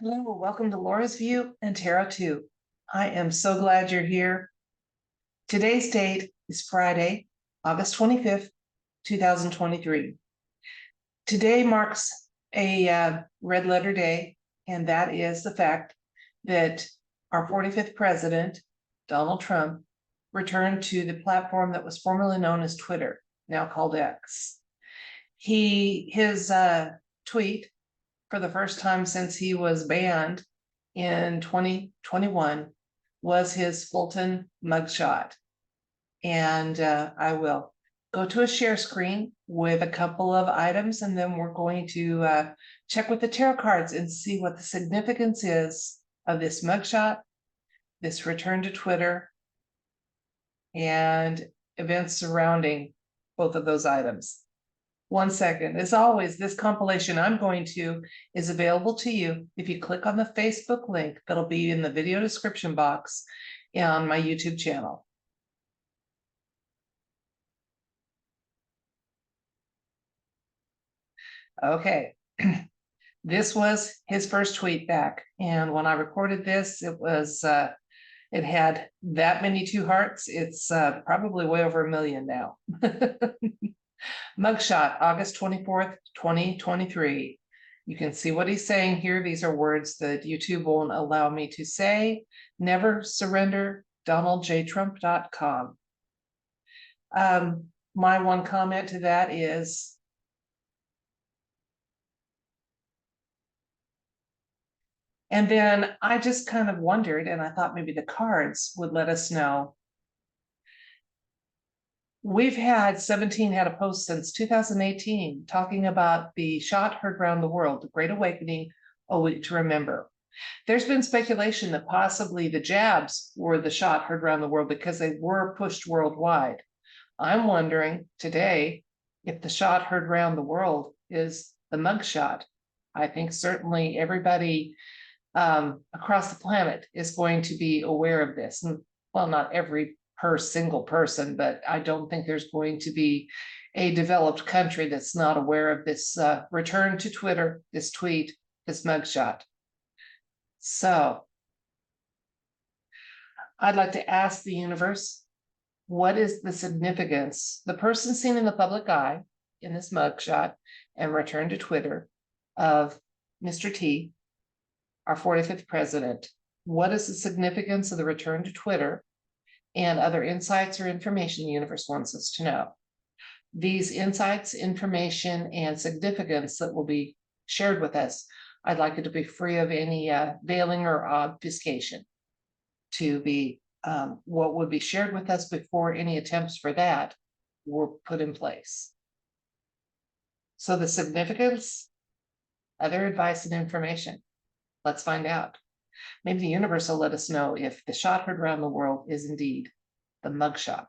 Hello, welcome to Laura's View and Tarot 2. I am so glad you're here. Today's date is Friday, August 25th, 2023. Today marks a red letter day, and that is the fact that our 45th president, Donald Trump, returned to the platform that was formerly known as Twitter, now called X. His tweet, for the first time since he was banned in 2021, was his Fulton mugshot. And I will go to a share screen with a couple of items, and then we're going to check with the tarot cards and see what the significance is of this mugshot, this return to Twitter, and events surrounding both of those items. 1 second. As always, this compilation I'm going to is available to you if you click on the Facebook link that'll be in the video description box on my YouTube channel. Okay. This was his first tweet back, and when I recorded this, it had that many 2 hearts. It's probably way over 1 million now. Mugshot, August 24th, 2023. You can see what he's saying here. These are words that YouTube won't allow me to say. Never surrender, DonaldJTrump.com. My one comment to that is, and then I just kind of wondered, and I thought maybe the cards would let us know. We've had 17 had a post since 2018 talking about the shot heard around the world, the Great Awakening, a week to remember. There's been speculation that possibly the jabs were the shot heard around the world because they were pushed worldwide. I'm wondering today if the shot heard around the world is the mugshot. I think certainly everybody across the planet is going to be aware of this. And well, not every single person, but I don't think there's going to be a developed country that's not aware of this return to Twitter, this tweet, this mugshot. So I'd like to ask the universe, what is the significance? The person seen in the public eye in this mugshot and return to Twitter of Mr. T, our 45th president. What is the significance of the return to Twitter and other insights or information the universe wants us to know? These insights, information, and significance that will be shared with us, I'd like it to be free of any veiling or obfuscation, to be what would be shared with us before any attempts for that were put in place. So the significance, other advice and information. Let's find out. Maybe the universe will let us know if the shot heard around the world is indeed the mugshot.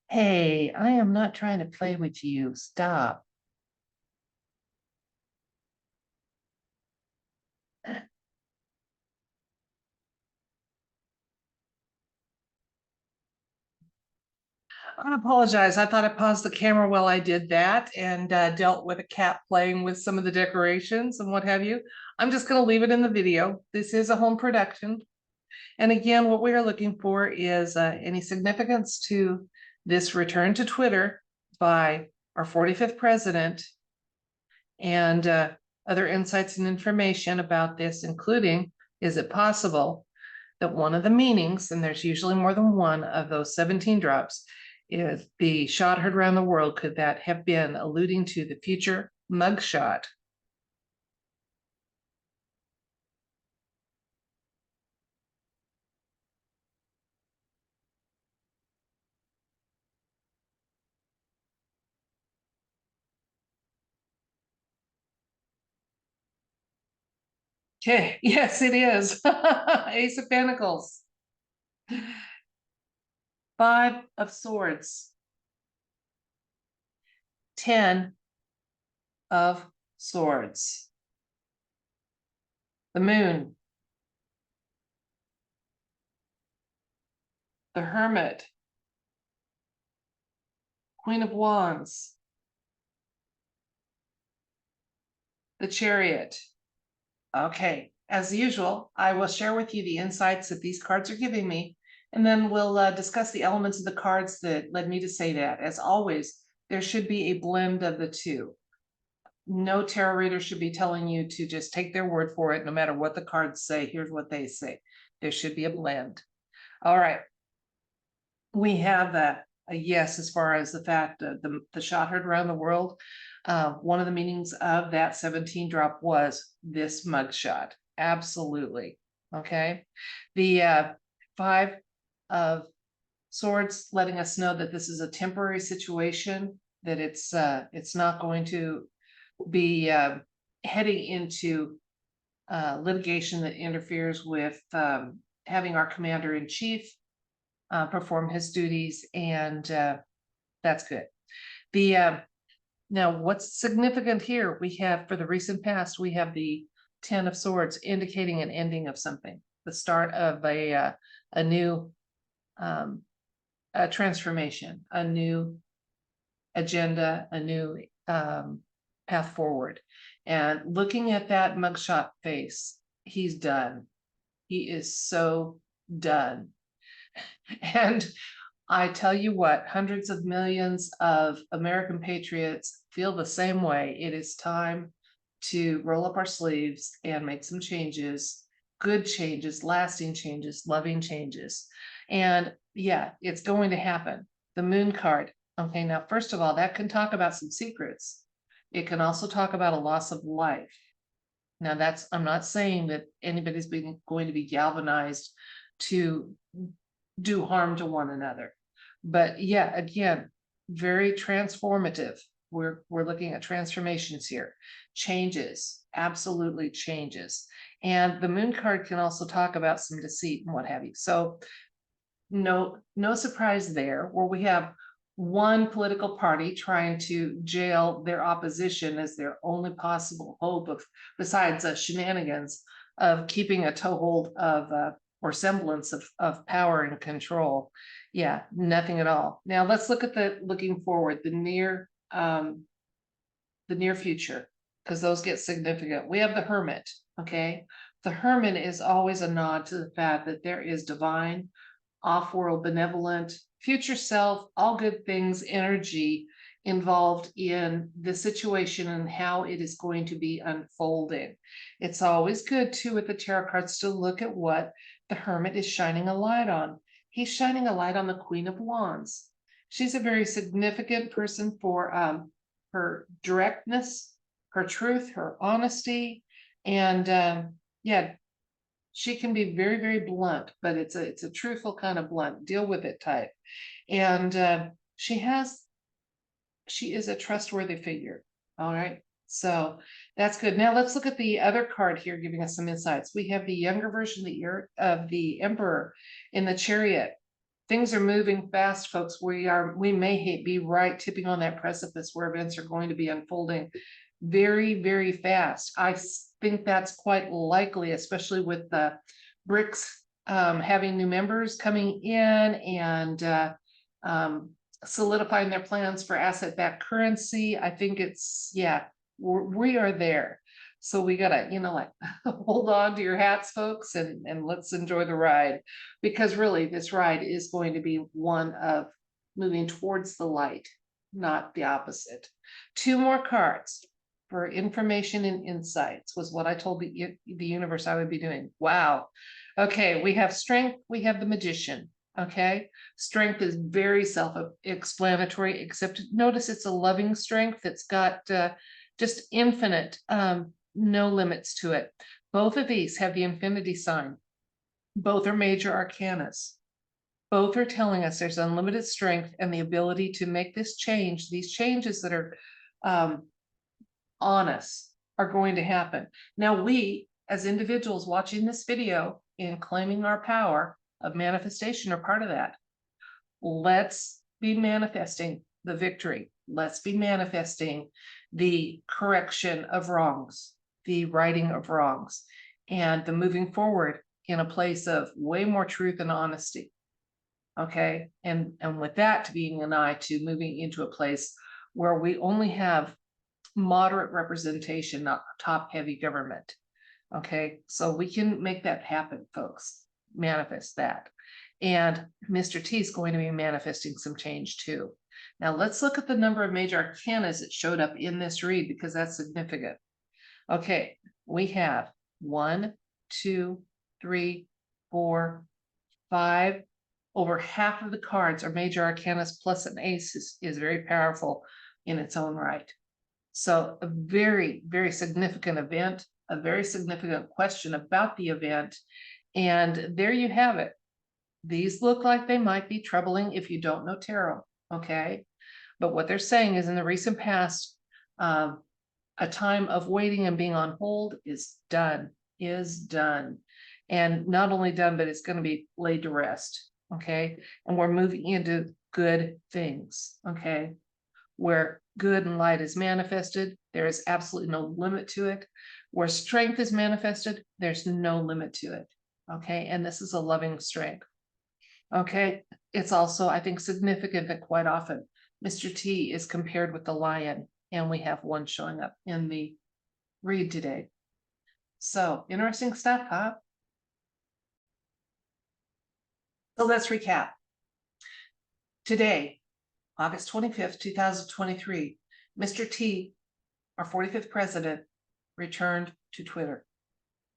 Hey, I am not trying to play with you. Stop. I apologize. I thought I paused the camera while I did that and dealt with a cat playing with some of the decorations and what have you. I'm just going to leave it in the video. This is a home production. And again, what we are looking for is any significance to this return to Twitter by our 45th president, and other insights and information about this, including, is it possible that one of the meanings, and there's usually more than one of those 17 drops, is the shot heard around the world, could that have been alluding to the future mugshot? Okay, yes, it is. Ace of Pentacles. 5 of Swords. 10 of Swords. The Moon. The Hermit. Queen of Wands. The Chariot. Okay, as usual, I will share with you the insights that these cards are giving me, and then we'll discuss the elements of the cards that led me to say that. As always, there should be a blend of the two. No tarot reader should be telling you to just take their word for it, no matter what the cards say. Here's what they say. There should be a blend. All right. We have a yes as far as the fact that the shot heard around the world. One of the meanings of that 17 drop was this mugshot. Absolutely. Okay. The 5 of Swords letting us know that this is a temporary situation, that it's not going to be heading into litigation that interferes with having our commander-in-chief perform his duties, and that's good. The now what's significant here, we have for the recent past, we have the 10 of Swords indicating an ending of something, the start of a new a transformation, a new agenda, a new path forward. And looking at that mugshot face, he's done. He is so done. And I tell you what, hundreds of millions of American patriots feel the same way. It is time to roll up our sleeves and make some changes, good changes, lasting changes, loving changes. And yeah, it's going to happen. The Moon card. Okay, now, first of all, that can talk about some secrets. It can also talk about a loss of life. Now, I'm not saying that anybody's going to be galvanized to do harm to one another. But yeah, again, very transformative. We're looking at transformations here. Changes, absolutely changes. And the Moon card can also talk about some deceit and what have you. So no surprise there, where we have one political party trying to jail their opposition as their only possible hope of, besides shenanigans, of keeping a toehold of or semblance of power and control. Yeah, nothing at all. Now let's look at looking forward, the near future, because those get significant. We have the Hermit. Okay, the Hermit is always a nod to the fact that there is divine, off-world, benevolent, future self, all good things, energy involved in the situation and how it is going to be unfolding. It's always good too with the tarot cards to look at what the Hermit is shining a light on. He's shining a light on the Queen of Wands. She's a very significant person for her directness, her truth, her honesty, and yeah, she can be very, very blunt, but it's a truthful kind of blunt, deal with it type. And she is a trustworthy figure. All right. So that's good. Now let's look at the other card here, giving us some insights. We have the younger version of the Emperor in the Chariot. Things are moving fast, folks. We may be right tipping on that precipice where events are going to be unfolding very, very fast. I think that's quite likely, especially with the BRICS having new members coming in and solidifying their plans for asset-backed currency. I think we are there. So we gotta, hold on to your hats, folks, and let's enjoy the ride, because really this ride is going to be one of moving towards the light, not the opposite. 2 more cards for information and insights was what I told the universe I would be doing. Wow. Okay, we have Strength, we have the Magician. Okay, Strength is very self-explanatory, except notice it's a loving strength that's got just infinite, no limits to it. Both of these have the infinity sign. Both are major arcanas. Both are telling us there's unlimited strength and the ability to make this change. These changes that are on us are going to happen. Now, we as individuals watching this video and claiming our power of manifestation are part of that. Let's be manifesting the victory. Let's be manifesting the correction of wrongs, the righting of wrongs, and the moving forward in a place of way more truth and honesty. Okay, and with that being an eye to moving into a place where we only have moderate representation, not top heavy government. Okay, so we can make that happen, folks. Manifest that. And Mr. T is going to be manifesting some change too. Now let's look at the number of major arcanas that showed up in this read, because that's significant. Okay, we have 1, 2, 3, 4, 5. Over half of the cards are major arcanas, plus an ace is very powerful in its own right. So a very, very significant event, a very significant question about the event. And there you have it. These look like they might be troubling if you don't know tarot. Okay. But what they're saying is, in the recent past, a time of waiting and being on hold is done, and not only done, but it's going to be laid to rest. Okay. And we're moving into good things. Okay. Where good and light is manifested, there is absolutely no limit to it. Where strength is manifested, there's no limit to it. Okay. And this is a loving strength. Okay. It's also, I think, significant that quite often Mr. T is compared with the lion, and we have one showing up in the read today. So interesting stuff, huh? So let's recap. Today, August 25th, 2023, Mr. T, our 45th president, returned to Twitter,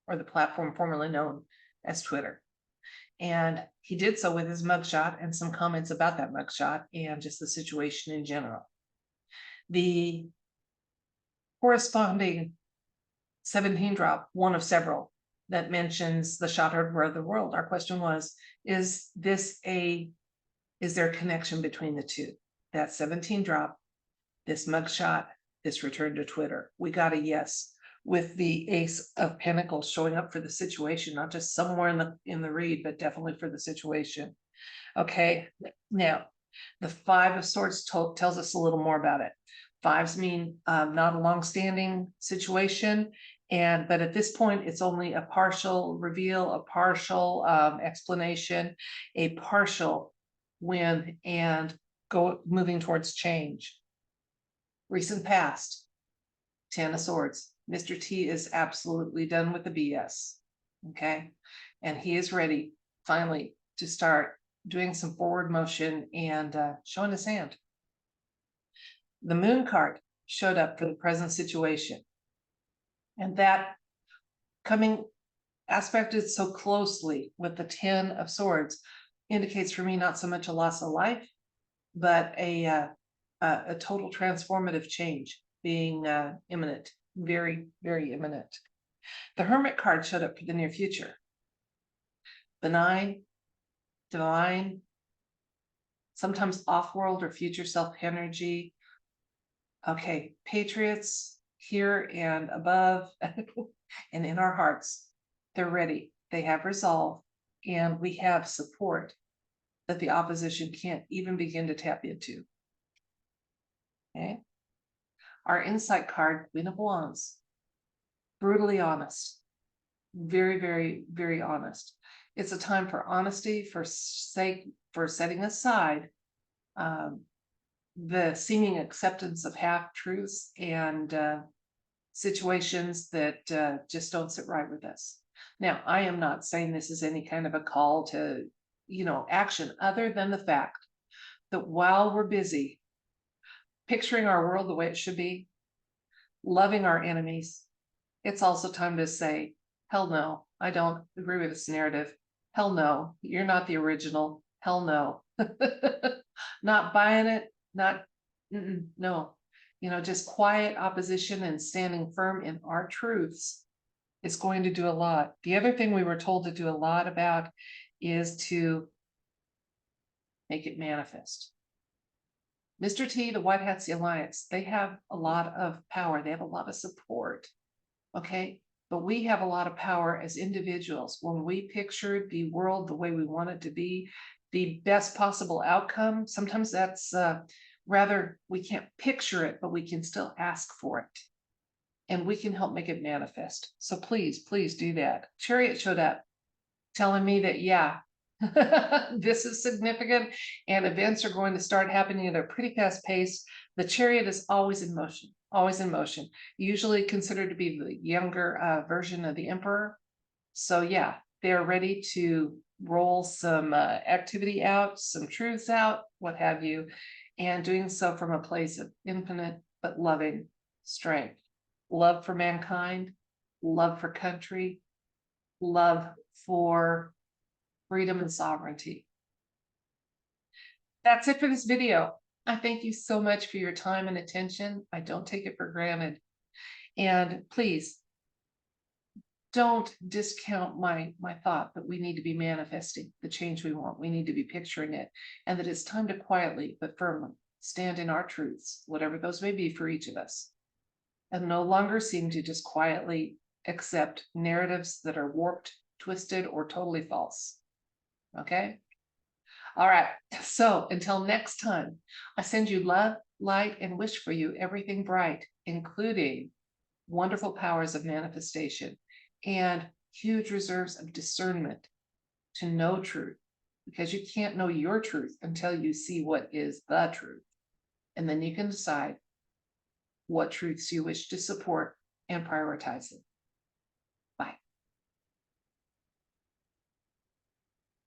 or the platform formerly known as Twitter. And he did so with his mugshot and some comments about that mugshot and just the situation in general. The corresponding 17 drop, one of several, that mentions the shot heard of the world. Our question was, is there a connection between the two? That 17 drop, this mugshot, this return to Twitter. We got a yes, with the Ace of Pentacles showing up for the situation, not just somewhere in the read, but definitely for the situation. Okay, now the 5 of Swords tells us a little more about it. 5s mean not a long-standing situation, but at this point it's only a partial reveal, a partial explanation, a partial win, and moving towards change. Recent past, 10 of Swords. Mr. T is absolutely done with the BS. Okay, and he is ready finally to start doing some forward motion and showing his hand. The Moon card showed up for the present situation, and that coming aspected so closely with the 10 of Swords indicates for me not so much a loss of life, but a total transformative change being imminent, very, very imminent. The Hermit card showed up for the near future. Benign, divine, sometimes off-world or future self energy. Okay, patriots here and above and in our hearts, they're ready. They have resolve, and we have support that the opposition can't even begin to tap into. Okay. Our insight card, Queen of Wands, brutally honest, very, very, very honest. It's a time for honesty, for setting aside the seeming acceptance of half-truths and situations that just don't sit right with us. Now, I am not saying this is any kind of a call to, action, other than the fact that while we're busy picturing our world the way it should be, loving our enemies, it's also time to say, hell no, I don't agree with this narrative. Hell no, you're not the original. Hell no. Not buying it, no. Just quiet opposition and standing firm in our truths is going to do a lot. The other thing we were told to do a lot about is to make it manifest. Mr. T, the White Hats, the Alliance, they have a lot of power. They have a lot of support. Okay. But we have a lot of power as individuals. When we picture the world the way we want it to be, the best possible outcome, sometimes that's Rather, we can't picture it, but we can still ask for it. And we can help make it manifest. So please, please do that. Chariot showed up telling me that, yeah, this is significant and events are going to start happening at a pretty fast pace. The Chariot is always in motion, always in motion, usually considered to be the younger version of the Emperor. So yeah, they're ready to roll some activity out, some truths out, what have you, and doing so from a place of infinite but loving strength. Love for mankind, love for country, love for freedom and sovereignty. That's it for this video. I thank you so much for your time and attention. I don't take it for granted. And please don't discount my thought that we need to be manifesting the change we want. We need to be picturing it, and that it's time to quietly but firmly stand in our truths, whatever those may be for each of us, and no longer seem to just quietly accept narratives that are warped, twisted, or totally false. Okay? All right. So until next time, I send you love, light, and wish for you everything bright, including wonderful powers of manifestation and huge reserves of discernment to know truth, because you can't know your truth until you see what is the truth. And then you can decide what truths you wish to support and prioritize them.